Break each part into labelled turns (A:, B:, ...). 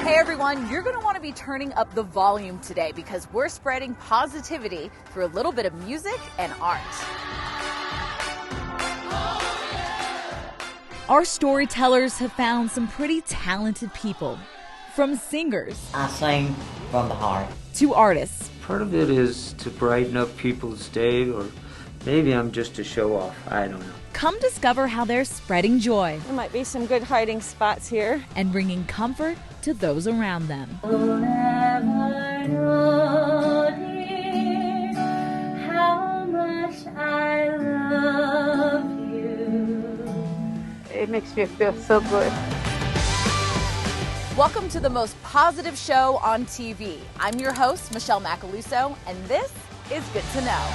A: Hey everyone, you're going to want to be turning up the volume today because we're spreading positivity through a little bit of music and art. Our storytellers have found some pretty talented people, from singers
B: I sing from the heart
A: to artists.
C: Part of it is to brighten up people's day, or maybe I'm just to show off. I don't know.
A: Come discover how they're spreading joy.
D: There might be some good hiding spots here.
A: And bringing comfort to those around them.
E: You'll never know, dear, how much I love you.
D: It makes me feel so good.
A: Welcome to the most positive show on TV. I'm your host, Michelle Macaluso, and this is Good to Know.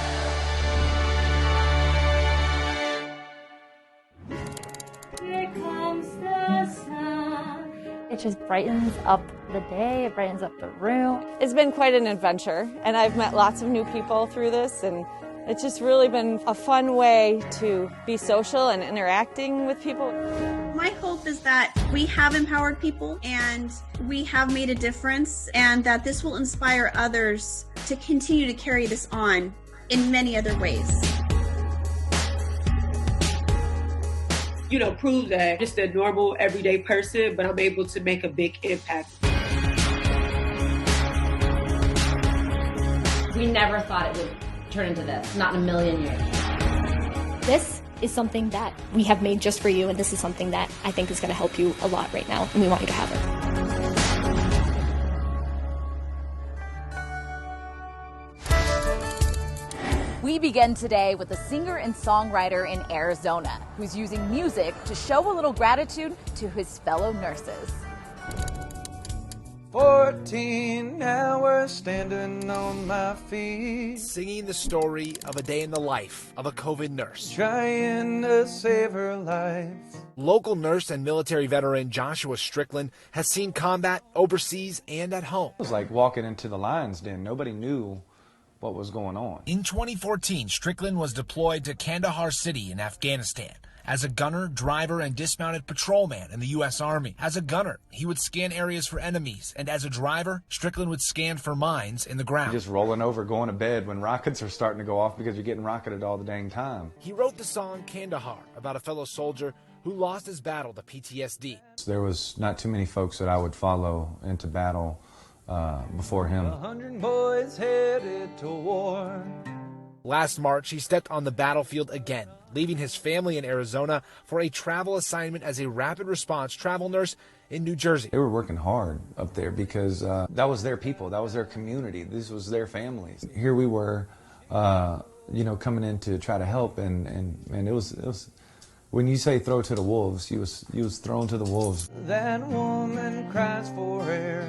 E: Here comes the sun.
F: It just brightens up the day, it brightens up the room.
D: It's been quite an adventure, and I've met lots of new people through this, and it's just really been a fun way to be social and interacting with people.
G: My hope is that we have empowered people and we have made a difference, and that this will inspire others to continue to carry this on in many other ways.
H: Prove that just a normal, everyday person, but I'm able to make a big impact.
I: We never thought it would turn into this, not in a million years.
J: This is something that we have made just for you, and this is something that I think is going to help you a lot right now, and we want you to have it.
A: We begin today with a singer and songwriter in Arizona who's using music to show a little gratitude to his fellow nurses.
K: 14 hours standing on my feet,
L: singing the story of a day in the life of a COVID nurse,
K: trying to save her life.
L: Local nurse and military veteran Joshua Strickland has seen combat overseas and at home.
M: It was like walking into the lion's den. Nobody knew what was going on.
L: In 2014, Strickland was deployed to Kandahar City in Afghanistan as a gunner, driver, and dismounted patrolman in the U.S. Army. As a gunner, he would scan areas for enemies, and as a driver, Strickland would scan for mines in the ground.
M: Just rolling over, going to bed when rockets are starting to go off because you're getting rocketed all the dang time.
L: He wrote the song Kandahar about a fellow soldier who lost his battle to PTSD.
M: There was not too many folks that I would follow into battle before him.
K: 100 boys headed to war.
L: Last March, he stepped on the battlefield again, leaving his family in Arizona for a travel assignment as a rapid response travel nurse in New Jersey.
M: They were working hard up there because that was their people, that was their community, this was their families. Here we were, coming in to try to help, and it was when you say throw to the wolves, he was thrown to the wolves.
K: That woman cries for air.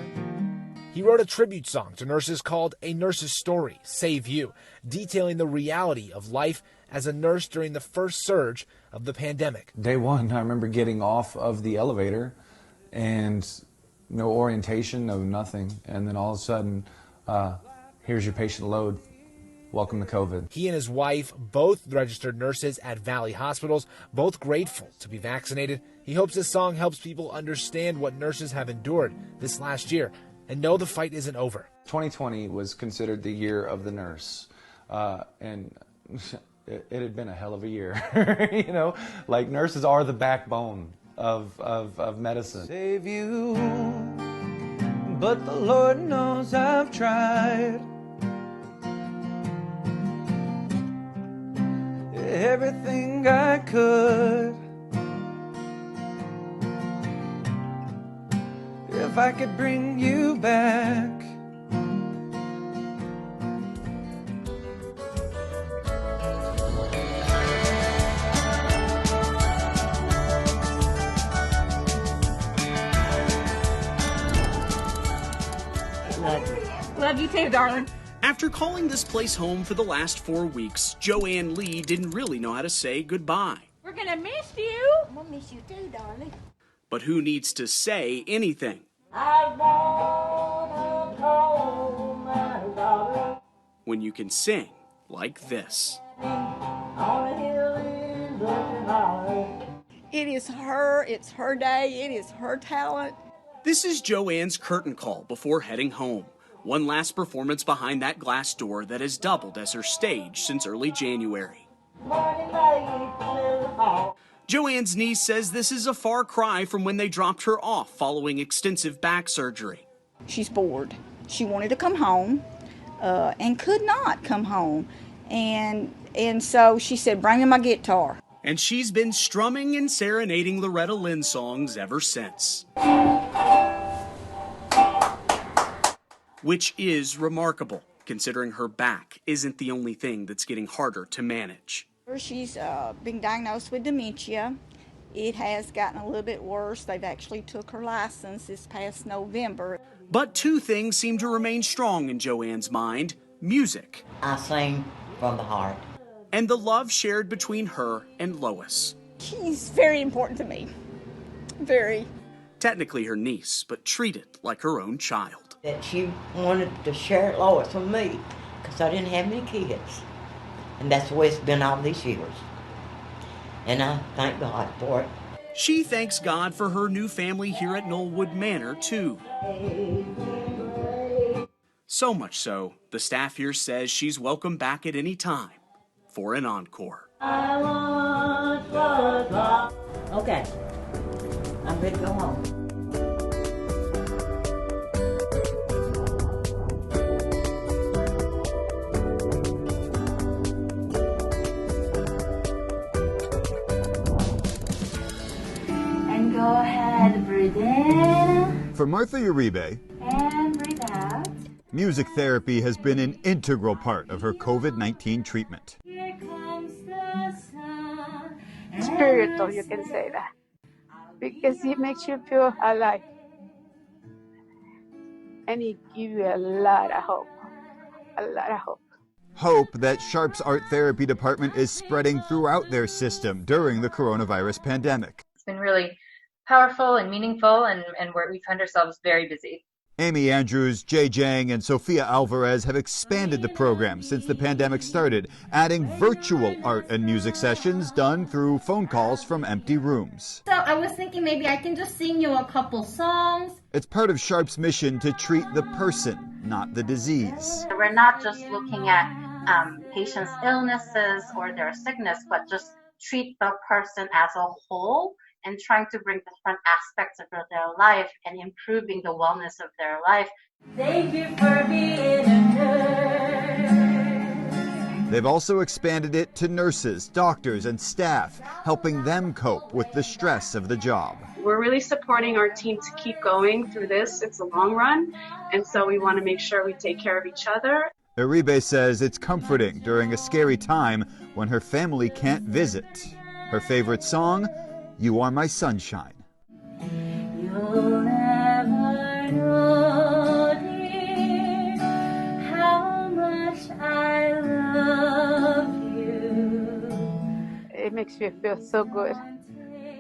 L: He wrote a tribute song to nurses called A Nurse's Story, Save You, detailing the reality of life as a nurse during the first surge of the pandemic.
M: Day one, I remember getting off of the elevator and no orientation, no nothing. And then all of a sudden, here's your patient load. Welcome to COVID.
L: He and his wife, both registered nurses at Valley Hospitals, both grateful to be vaccinated. He hopes this song helps people understand what nurses have endured this last year and know the fight isn't over.
M: 2020 was considered the year of the nurse, and it had been a hell of a year. Like nurses are the backbone of medicine.
K: Save you, but the Lord knows I've tried. Everything I could. If I could bring you back.
D: Love you too, darling.
N: After calling this place home for the last 4 weeks, Joanne Lee didn't really know how to say goodbye.
D: We're gonna miss you.
E: I'm gonna miss you too, darling.
N: But who needs to say anything?
E: I wanna call my daughter.
N: When you can sing like this.
E: On a hill in Brooklyn Hollow.
D: It is her day, it is her talent.
N: This is Joanne's curtain call before heading home. One last performance behind that glass door that has doubled as her stage since early January. Joanne's niece says this is a far cry from when they dropped her off following extensive back surgery.
O: She's bored. She wanted to come home and could not come home. And so she said, bring in my guitar.
N: And she's been strumming and serenading Loretta Lynn songs ever since. Which is remarkable, considering her back isn't the only thing that's getting harder to manage.
O: She's been diagnosed with dementia. It has gotten a little bit worse. They've actually took her license this past November.
N: But two things seem to remain strong in Joanne's mind: music.
B: I sing from the heart.
N: And the love shared between her and Lois.
O: She's very important to me. Very.
N: Technically her niece, but treated like her own child.
B: That she wanted to share Lois with me because I didn't have any kids. And that's the way it's been all these years. And I thank God for it.
N: She thanks God for her new family here at Knollwood Manor, too. So much so, the staff here says she's welcome back at any time for an encore.
B: Okay. I'm ready to go home.
F: And go ahead, breathe in.
P: For Martha Uribe,
F: And breathe out.
P: music therapy has been an integral part of her COVID-19 treatment.
F: Here comes the sun.
Q: Spiritual, you can say that, because it makes you feel alive, and it gives you a lot of hope,
P: Hope that Sharp's art therapy department is spreading throughout their system during the coronavirus pandemic.
R: It's been really powerful and meaningful, and we find ourselves very busy.
P: Amy Andrews, Jay Jang, and Sofia Alvarez have expanded the program since the pandemic started, adding virtual art and music sessions done through phone calls from empty rooms.
S: So I was thinking maybe I can just sing you a couple songs.
P: It's part of Sharp's mission to treat the person, not the disease.
T: We're not just looking at patients' illnesses or their sickness, but just treat the person as a whole and trying to bring different aspects of their life and improving the wellness of their life.
F: Thank you for being a nurse.
P: They've also expanded it to nurses, doctors, and staff, helping them cope with the stress of the job.
U: We're really supporting our team to keep going through this. It's a long run, and so we want to make sure we take care of each other.
P: Uribe says it's comforting during a scary time when her family can't visit. Her favorite song, You Are My Sunshine.
F: You'll never know, dear, how much I love you.
Q: It makes you feel so good,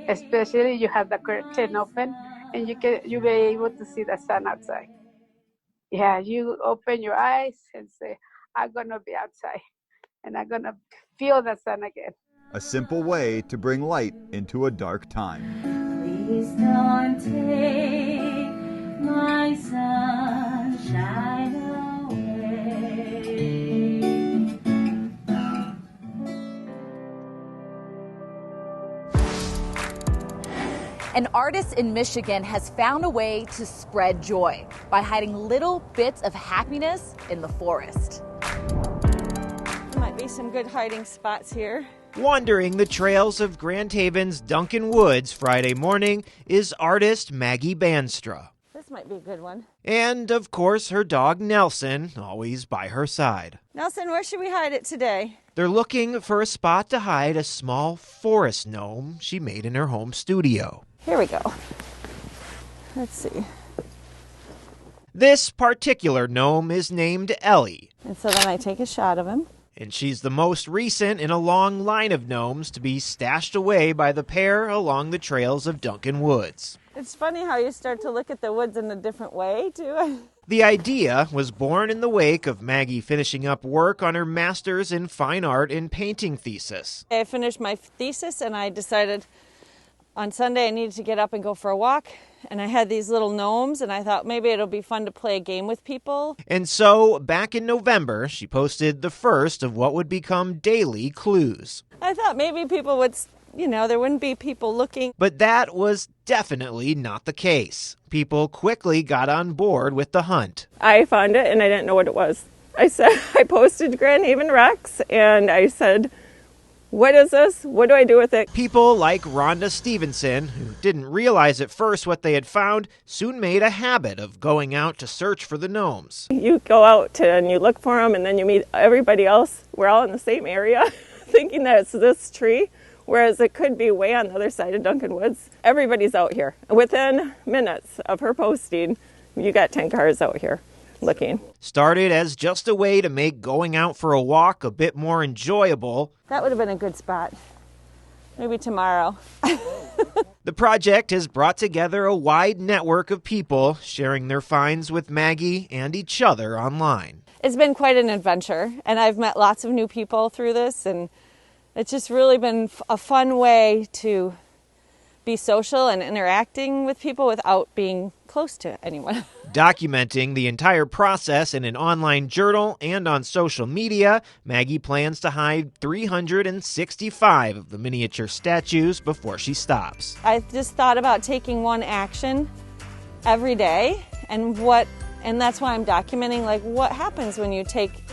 Q: especially you have the curtain open and you'll be able to see the sun outside. Yeah, you open your eyes and say, I'm gonna be outside and I'm gonna feel the sun again.
P: A simple way to bring light into a dark time.
F: Please don't take my sunshine away.
A: An artist in Michigan has found a way to spread joy by hiding little bits of happiness in the forest.
D: There might be some good hiding spots here.
V: Wandering the trails of Grand Haven's Duncan Woods Friday morning is artist Maggie Banstra.
D: This might be a good one.
V: And, of course, her dog Nelson, always by her side.
D: Nelson, where should we hide it today?
V: They're looking for a spot to hide a small forest gnome she made in her home studio.
D: Here we go. Let's see.
V: This particular gnome is named Ellie.
D: And so then I take a shot of him.
V: And she's the most recent in a long line of gnomes to be stashed away by the pair along the trails of Duncan Woods.
D: It's funny how you start to look at the woods in a different way, too.
V: The idea was born in the wake of Maggie finishing up work on her master's in fine art and painting thesis.
D: I finished my thesis and I decided On Sunday, I needed to get up and go for a walk, and I had these little gnomes, and I thought maybe it'll be fun to play a game with people.
V: And so, back in November, she posted the first of what would become daily clues.
D: I thought maybe people would, there wouldn't be people looking.
V: But that was definitely not the case. People quickly got on board with the hunt.
D: I found it, and I didn't know what it was. I posted Grand Haven Rex, and I said, what is this? What do I do with it?
V: People like Rhonda Stevenson, who didn't realize at first what they had found, soon made a habit of going out to search for the gnomes.
D: You go out and you look for them, and then you meet everybody else. We're all in the same area, thinking that it's this tree, whereas it could be way on the other side of Duncan Woods. Everybody's out here. Within minutes of her posting, you got 10 cars out here looking.
V: Started as just a way to make going out for a walk a bit more enjoyable.
D: That would have been a good spot. Maybe tomorrow.
V: The project has brought together a wide network of people sharing their finds with Maggie and each other online.
D: It's been quite an adventure, and I've met lots of new people through this, and it's just really been a fun way to be social and interacting with people without being close to anyone.
V: Documenting the entire process in an online journal and on social media, Maggie plans to hide 365 of the miniature statues before she stops.
D: I just thought about taking one action every day, and that's why I'm documenting what happens when you take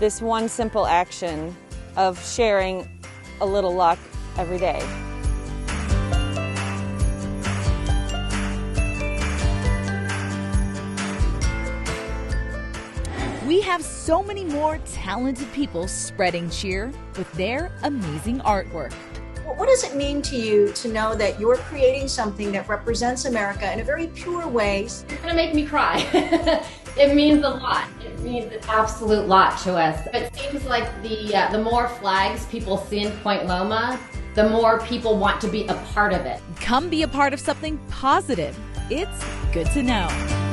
D: this one simple action of sharing a little luck every day.
A: We have so many more talented people spreading cheer with their amazing artwork.
C: What does it mean to you to know that you're creating something that represents America in a very pure way?
I: It's going to make me cry. It means a lot. It means an absolute lot to us. It seems like the more flags people see in Point Loma, the more people want to be a part of it.
A: Come be a part of something positive. It's good to know.